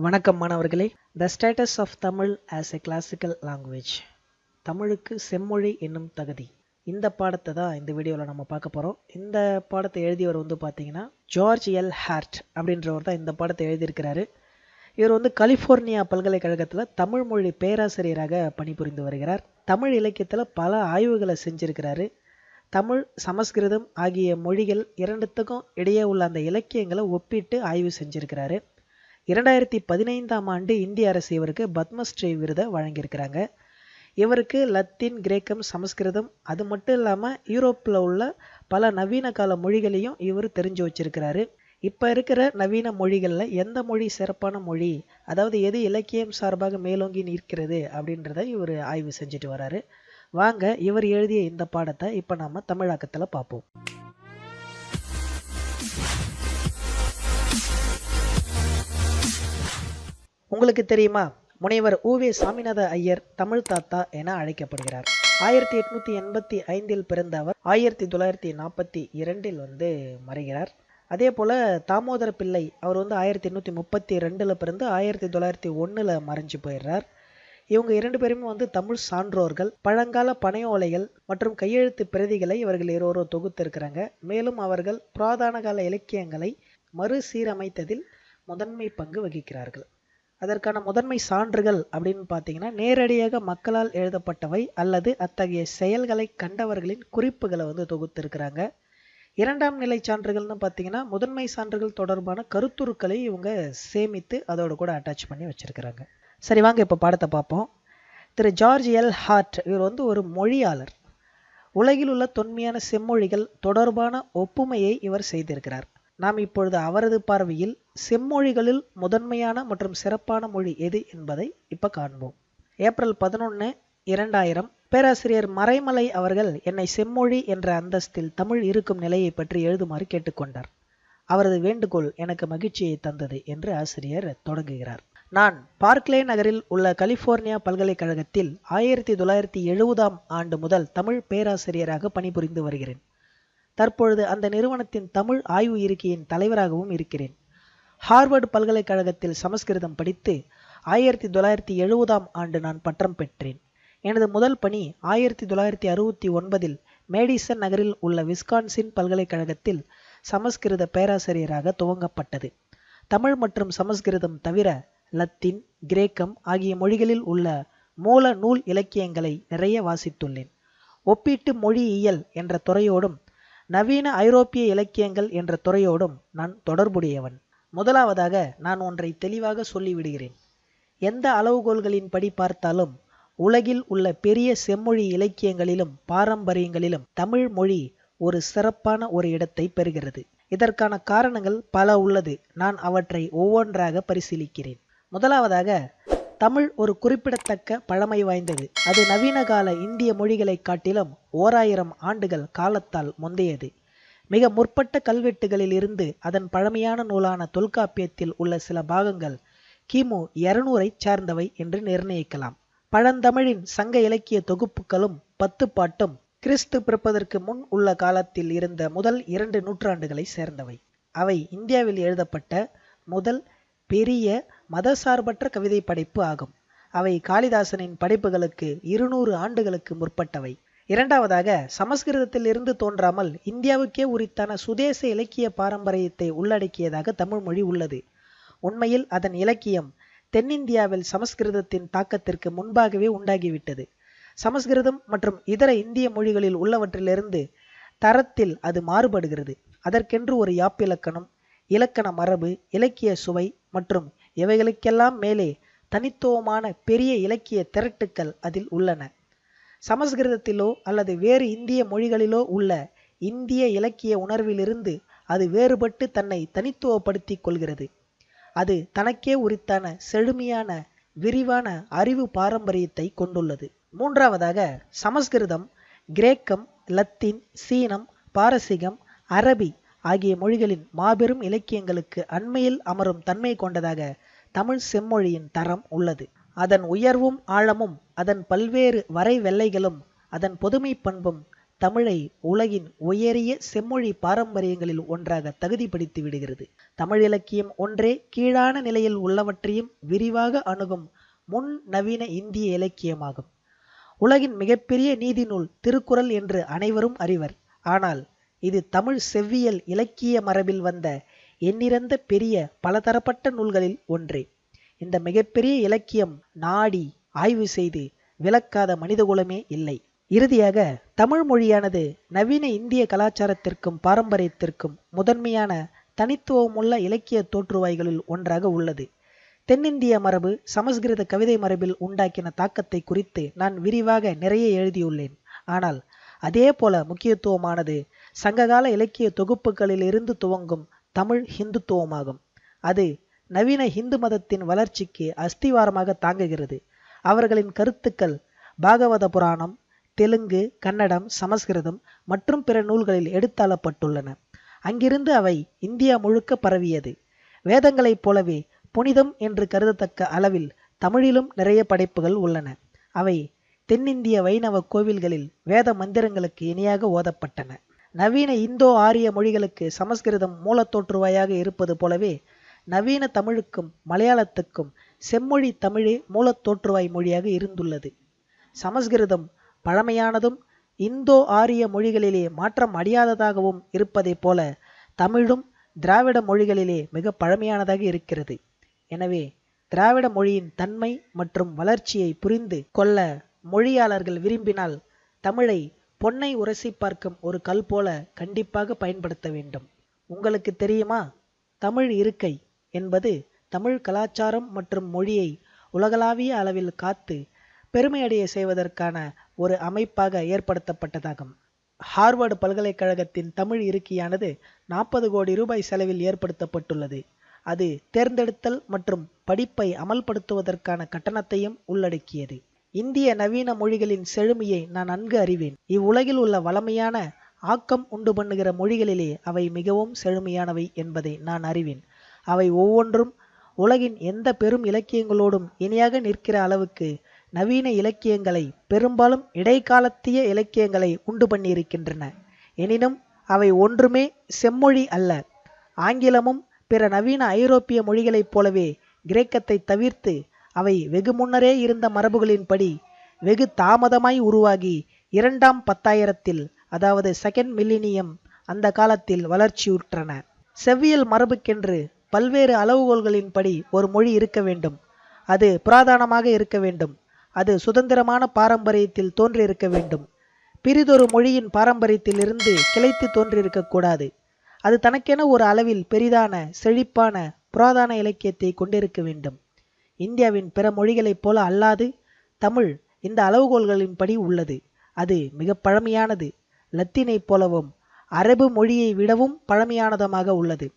வணக்கம் மாணவர்களே. The status of Tamil as a classical language. தமிழுக்கு செம்மொழி என்னும் தகுதி. இந்த பாடத்தை தான் இந்த வீடியோவில் நம்ம பார்க்க போகிறோம். இந்த பாடத்தை எழுதியவர் பார்த்தீங்கன்னா ஜார்ஜ் எல் ஹார்ட் அப்படின்றவர் தான் இந்த பாடத்தை எழுதியிருக்கிறாரு. இவர் கலிஃபோர்னியா பல்கலைக்கழகத்தில் தமிழ் மொழி பேராசிரியராக பணிபுரிந்து வருகிறார். தமிழ் இலக்கியத்தில் பல ஆய்வுகளை செஞ்சிருக்கிறாரு. தமிழ், சமஸ்கிருதம் ஆகிய மொழிகள் இரண்டுத்துக்கும் இடையே உள்ள அந்த இலக்கியங்களை ஒப்பிட்டு ஆய்வு செஞ்சிருக்கிறாரு. 2015ஆம் ஆண்டு இந்திய அரசு இவருக்கு பத்மஸ்ரீ விருதை வழங்கியிருக்கிறாங்க. இவருக்கு லத்தீன், கிரேக்கம், சமஸ்கிருதம் அது மட்டும் இல்லாமல் யூரோப்பில் உள்ள பல நவீன கால மொழிகளையும் இவர் தெரிஞ்சு வச்சிருக்கிறாரு. இப்போ இருக்கிற நவீன மொழிகளில் எந்த மொழி சிறப்பான மொழி, அதாவது எது இலக்கியம் சார்பாக மேலோங்கி நிற்கிறது அப்படின்றத இவர் ஆய்வு செஞ்சுட்டு வராரு. வாங்க இவர் எழுதிய இந்த பாடத்தை இப்போ நம்ம தமிழாக்கத்தில் பார்ப்போம். உங்களுக்கு தெரியுமா, முனைவர் உவே சாமிநாத ஐயர் தமிழ் தாத்தா என அழைக்கப்படுகிறார். 1885 பிறந்த அவர் 1942 மறைகிறார். அதே போல தாமோதர பிள்ளை அவர் 1832 பிறந்து 1901 மறைஞ்சு போயிடுறார். இவங்க இரண்டு பேருமே தமிழ் சான்றோர்கள். பழங்கால பனையோலைகள் மற்றும் கையெழுத்து பிரதிகளை இவர்கள் இருவரும் தொகுத்திருக்கிறாங்க. மேலும் அவர்கள் புராதன கால இலக்கியங்களை மறுசீரமைத்ததில் முதன்மை பங்கு வகிக்கிறார்கள். அதற்கான முதன்மை சான்றுகள் அப்படின்னு பார்த்தீங்கன்னா, நேரடியாக மக்களால் எழுதப்பட்டவை அல்லது அத்தகைய செயல்களை கண்டவர்களின் குறிப்புகளை தொகுத்திருக்கிறாங்க. இரண்டாம் நிலை சான்றுகள்னு பார்த்தீங்கன்னா, முதன்மை சான்றுகள் தொடர்பான கருத்துருக்களை இவங்க சேமித்து அதோடு கூட அட்டாச் பண்ணி வச்சிருக்கிறாங்க. சரி, வாங்க இப்போ பாடத்தை பார்ப்போம். திரு ஜார்ஜ் எல் ஹார்ட் இவர் ஒரு மொழியாளர். உலகில் உள்ள தொன்மையான செம்மொழிகள் தொடர்பான ஒப்புமையை இவர் செய்திருக்கிறார். நாம் இப்பொழுது அவரது பார்வையில் செம்மொழிகளில் முதன்மையான மற்றும் சிறப்பான மொழி எது என்பதை இப்ப காண்போம். ஏப்ரல் 11, 2000 பேராசிரியர் மறைமலை அவர்கள் என்னை செம்மொழி என்ற அந்தஸ்தில் தமிழ் இருக்கும் நிலையை பற்றி எழுதுமாறு கேட்டுக்கொண்டார். அவரது வேண்டுகோள் எனக்கு மகிழ்ச்சியை தந்தது என்று ஆசிரியர் தொடங்குகிறார். நான் பார்க்லே நகரில் உள்ள கலிஃபோர்னியா பல்கலைக்கழகத்தில் 1970ஆம் ஆண்டு முதல் தமிழ் பேராசிரியராக பணிபுரிந்து வருகிறேன். தற்பொழுது அந்த நிறுவனத்தின் தமிழ் ஆய்வு இருக்கையின் தலைவராகவும் இருக்கிறேன். ஹார்வர்டு பல்கலைக்கழகத்தில் சமஸ்கிருதம் படித்து 1970ஆம் ஆண்டு நான் பட்டம் பெற்றேன். எனது முதல் பணி 1969இல் மேடிசன் நகரில் உள்ள விஸ்கான்சின் பல்கலைக்கழகத்தில் சமஸ்கிருத பேராசிரியராக துவங்கப்பட்டது. தமிழ் மற்றும் சமஸ்கிருதம் தவிர லத்தீன், கிரேக்கம் ஆகிய மொழிகளில் உள்ள மூல நூல் இலக்கியங்களை நிறைய வாசித்துள்ளேன். ஒப்பீட்டு மொழியியல் என்ற துறையோடும் நவீன ஐரோப்பிய இலக்கியங்கள் என்ற துறையோடும் நான் தொடர்புடையவன். முதலாவதாக நான் ஒன்றை தெளிவாக சொல்லிவிடுகிறேன். எந்த அளவுகோல்களின் படி பார்த்தாலும் உலகில் உள்ள பெரிய செம்மொழி இலக்கியங்களிலும் பாரம்பரியங்களிலும் தமிழ் மொழி ஒரு சிறப்பான ஒரு இடத்தை பெறுகிறது. இதற்கான காரணங்கள் பல உள்ளது. நான் அவற்றை ஒவ்வொன்றாக பரிசீலிக்கிறேன். முதலாவதாக, தமிழ் ஒரு குறிப்பிடத்தக்க பழமை வாய்ந்தது. அது நவீன கால இந்திய மொழிகளை காட்டிலும் 1000 ஆண்டுகள் காலத்தால் முந்தையது. மிக முற்பட்ட கல்வெட்டுகளில் இருந்து அதன் பழமையான நூலான தொல்காப்பியத்தில் உள்ள சில பாகங்கள் கிமு 200ஐ சார்ந்தவை என்று நிர்ணயிக்கலாம். பழந்தமிழின் சங்க இலக்கிய தொகுப்புகளும் 10 பாட்டும் கிறிஸ்து பிறப்பதற்கு முன் உள்ள காலத்தில் இருந்த முதல் 2 நூற்றாண்டுகளை சேர்ந்தவை. அவை இந்தியாவில் எழுதப்பட்ட முதல் பெரிய மதசார்பற்ற கவிதை படைப்பு ஆகும். அவை காளிதாசனின் படைப்புகளுக்கு 200 ஆண்டுகளுக்கு முற்பட்டவை. இரண்டாவதாக, சமஸ்கிருதத்தில் இருந்து தோன்றாமல் இந்தியாவுக்கே உரித்தான சுதேச இலக்கிய பாரம்பரியத்தை உள்ளடக்கியதாக தமிழ் மொழி உள்ளது. உண்மையில் அதன் இலக்கியம் தென்னிந்தியாவில் சமஸ்கிருதத்தின் தாக்கத்திற்கு முன்பாகவே உண்டாகிவிட்டது. சமஸ்கிருதம் மற்றும் இதர இந்திய மொழிகளில் உள்ளவற்றிலிருந்து தரத்தில் அது மாறுபடுகிறது. அதற்கென்று ஒரு யாப்பிலக்கணம், இலக்கண மரபு, இலக்கிய சுவை மற்றும் இவைகளுக்கெல்லாம் மேலே தனித்துவமான பெரிய இலக்கிய திரட்டுக்கள் அதில் உள்ளன. சமஸ்கிருதத்திலோ அல்லது வேறு இந்திய மொழிகளிலோ உள்ள இந்திய இலக்கிய உணர்விலிருந்து அது வேறுபட்டு தன்னை தனித்துவப்படுத்திக் கொள்கிறது. அது தனக்கே உரித்தான செழுமையான விரிவான அறிவு பாரம்பரியத்தை கொண்டுள்ளது. மூன்றாவதாக, சமஸ்கிருதம், கிரேக்கம், லத்தீன், சீனம், பாரசீகம், அரபி ஆகிய மொழிகளின் மாபெரும் இலக்கியங்களுக்கு அண்மையில் அமரும் தன்மை கொண்டதாக தமிழ் செம்மொழியின் தரம் உள்ளது. அதன் உயர்வும் ஆழமும், அதன் பல்வேறு வரை வெள்ளைகளும், அதன் பொதுமை பண்பும் தமிழை உலகின் உயரிய செம்மொழி பாரம்பரியங்களில் ஒன்றாக தகுதிப்படுத்தி விடுகிறது. தமிழ் இலக்கியம் ஒன்றே கீழான நிலையில் உள்ளவற்றையும் விரிவாக அணுகும் முன் நவீன இந்திய இலக்கியமாகும். உலகின் மிகப்பெரிய நீதி நூல் திருக்குறள் என்று அனைவரும் அறிவர். ஆனால் இது தமிழ் செவ்வியல் இலக்கிய மரபில் வந்த எண்ணிறந்த பெரிய பலதரப்பட்ட நூல்களில் ஒன்றே. இந்த மிகப்பெரிய இலக்கியம் நாடி ஆய்வு செய்து விளக்காத மனிதகுலமே இல்லை. இறுதியாக தமிழ் மொழியானது நவீன இந்திய கலாச்சாரத்திற்கும் பாரம்பரியத்திற்கும் முதன்மையான தனித்துவமுள்ள இலக்கிய தோற்றுவாய்களில் ஒன்றாக உள்ளது. தென்னிந்திய மரபு சமஸ்கிருத கவிதை மரபில் உண்டாக்கின தாக்கத்தை குறித்து நான் விரிவாக நிறைய எழுதியுள்ளேன். ஆனால் அதே போல முக்கியத்துவமானது சங்ககால இலக்கிய தொகுப்புகளில் இருந்து துவங்கும் தமிழ் ஹிந்துத்துவமாகும். அது நவீன இந்து மதத்தின் வளர்ச்சிக்கு அஸ்திவாரமாக தாங்குகிறது. அவர்களின் கருத்துக்கள் பாகவத புராணம், தெலுங்கு, கன்னடம், சமஸ்கிருதம் மற்றும் பிற நூல்களில் எடுத்தாளப்பட்டுள்ளன. அங்கிருந்து அவை இந்தியா முழுக்க பரவியது. வேதங்களைப் போலவே புனிதம் என்று கருதத்தக்க அளவில் தமிழிலும் நிறைய படைப்புகள் உள்ளன. அவை தென்னிந்திய வைணவ கோவில்களில் வேத மந்திரங்களுக்கு இணையாக ஓதப்பட்டன. நவீன இந்தோ ஆரிய மொழிகளுக்கு சமஸ்கிருதம் மூலத்தோற்றுவாயாக இருப்பது போலவே நவீன தமிழுக்கும் மலையாளத்துக்கும் செம்மொழி தமிழே மூலத்தோற்றுவாய் மொழியாக இருந்துள்ளது. சமஸ்கிருதம் பழமையானதும் இந்தோ ஆரிய மொழிகளிலே மாற்றம் அடையாததாகவும் இருப்பதைப் போல தமிழும் திராவிட மொழிகளிலே மிக பழமையானதாக இருக்கிறது. எனவே திராவிட மொழியின் தன்மை மற்றும் வளர்ச்சியை புரிந்து கொள்ள மொழியாளர்கள் விரும்பினால் தமிழை பொன்னை உரசி பார்க்கும் ஒரு கல் போல கண்டிப்பாக பயன்படுத்த வேண்டும். உங்களுக்கு தெரியுமா, தமிழ் இருக்கை என்பது தமிழ் கலாச்சாரம் மற்றும் மொழியை உலகளாவிய அளவில் காத்து பெருமையடைய செய்வதற்கான ஒரு அமைப்பாக ஏற்படுத்தப்பட்டதாகும். ஹார்வர்டு பல்கலைக்கழகத்தின் தமிழ் இருக்கையானது 40 கோடி ரூபாய் செலவில் ஏற்படுத்தப்பட்டுள்ளது. அது தேர்ந்தெடுத்தல் மற்றும் படிப்பை அமல்படுத்துவதற்கான கட்டணத்தையும் உள்ளடக்கியது. இந்திய நவீன மொழிகளின் செழுமையை நான் நன்கு அறிவேன். இவ்வுலகில் உள்ள வளமையான ஆக்கம் உண்டு பண்ணுகிற மொழிகளிலே அவை மிகவும் செழுமையானவை என்பதை நான் அறிவேன். அவை ஒவ்வொன்றும் உலகின் எந்த பெரும் இலக்கியங்களோடும் இணையாக நிற்கிற அளவுக்கு நவீன இலக்கியங்களை, பெரும்பாலும் இடைக்காலத்திய இலக்கியங்களை உண்டு பண்ணியிருக்கின்றன. எனினும் அவை ஒன்றுமே செம்மொழி அல்ல. ஆங்கிலமும் பிற நவீன ஐரோப்பிய மொழிகளைப் போலவே கிரேக்கத்தை தவிர்த்து அவை வெகு முன்னரே இருந்த மரபுகளின்படி வெகு தாமதமாய் உருவாகி 2ஆம் பத்தாயிரத்தில், அதாவது செகண்ட் மில்லினியம் அந்த காலத்தில் வளர்ச்சியுற்றன. செவ்வியல் மரபுக்கென்று பல்வேறு அளவுகோல்களின்படி ஒரு மொழி இருக்க வேண்டும். அது புராதனமாக இருக்க வேண்டும். அது சுதந்திரமான பாரம்பரியத்தில் தோன்றியிருக்க வேண்டும். பிறிதொரு மொழியின் பாரம்பரியத்தில் இருந்து கிளைத்து தோன்றியிருக்கக்கூடாது. அது தனக்கென ஒரு அளவில் பெரிதான செழிப்பான புராதன இலக்கியத்தை கொண்டிருக்க வேண்டும். இந்தியாவின் பிற மொழிகளைப் போல அல்லாது தமிழ் இந்த அளவுகோல்களின்படி உள்ளது. அது மிக பழமையானது. லத்தீனை போலவும் அரபு மொழியை விடவும் பழமையானதமாக உள்ளது.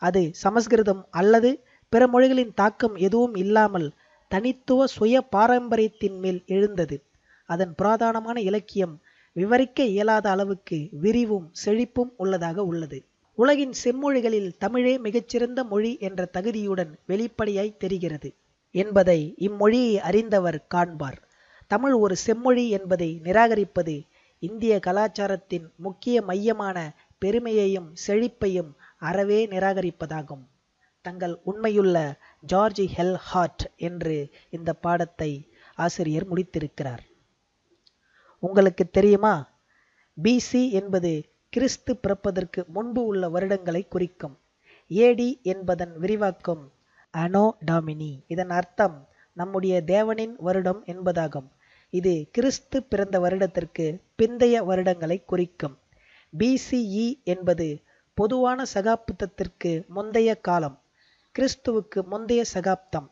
அது சமஸ்கிருதம் அல்லது பிற மொழிகளின் தாக்கம் எதுவும் இல்லாமல் தனித்துவ சுய பாரம்பரியத்தின் மேல் எழுந்தது. அதன் புராதனமான இலக்கியம் விவரிக்க இயலாத அளவுக்கு விரிவும் செழிப்பும் உள்ளதாக உள்ளது. உலகின் செம்மொழிகளில் தமிழே மிகச்சிறந்த மொழி என்ற தகுதியுடன் வெளிப்படையாய் தெரிகிறது என்பதை இம்மொழியை அறிந்தவர் காண்பார். தமிழ் ஒரு செம்மொழி என்பதை நிராகரிப்பது இந்திய கலாச்சாரத்தின் முக்கிய மையமான பெருமையையும் செழிப்பையும் அறவே நிராகரிப்பதாகும். தங்கள் உண்மையுள்ள ஜார்ஜ் எல் ஹார்ட் என்று இந்த பாடத்தை ஆசிரியர் முடித்திருக்கிறார். உங்களுக்கு தெரியுமா, பிசி என்பது கிறிஸ்து பிறப்பதற்கு முன்பு உள்ள வருடங்களை குறிக்கும். ஏடி என்பதன் விரிவாக்கம் அனோ டாமினி. இதன் அர்த்தம் நம்முடைய தேவனின் வருடம் என்பதாகும். இது கிறிஸ்து பிறந்த வருடத்திற்கு பிந்தைய வருடங்களை குறிக்கும். பிசிஇ என்பது பொதுவான சகாப்தத்திற்கு முந்தைய காலம், கிறிஸ்துவுக்கு முந்தைய சகாப்தம்.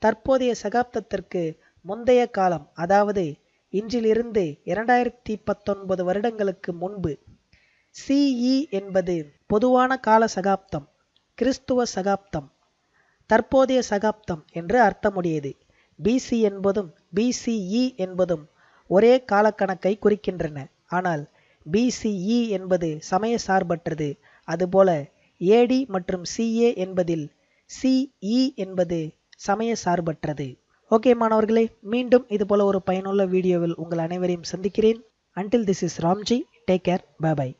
தற்போதைய சகாப்தத்திற்கு முந்தைய காலம், அதாவது இன்றிலிருந்து 2019 வருடங்களுக்கு முன்பு. சிஇ என்பது பொதுவான கால சகாப்தம், கிறிஸ்துவ சகாப்தம், தற்போதைய சகாப்தம் என்று அர்த்தமுடையது. பிசி என்பதும் பிசிஇ என்பதும் ஒரே காலக்கணக்கை குறிக்கின்றன. ஆனால் பிசிஇ என்பது சமய சார்பற்றது. அதுபோல ஏடி மற்றும் சிஏ என்பதில் சிஇ என்பது சமய சார்பற்றது. ஓகே மாணவர்களே, மீண்டும் இதுபோல ஒரு பயனுள்ள வீடியோவில் உங்கள் அனைவரையும் சந்திக்கிறேன். Until this is Ramji, take care, bye bye.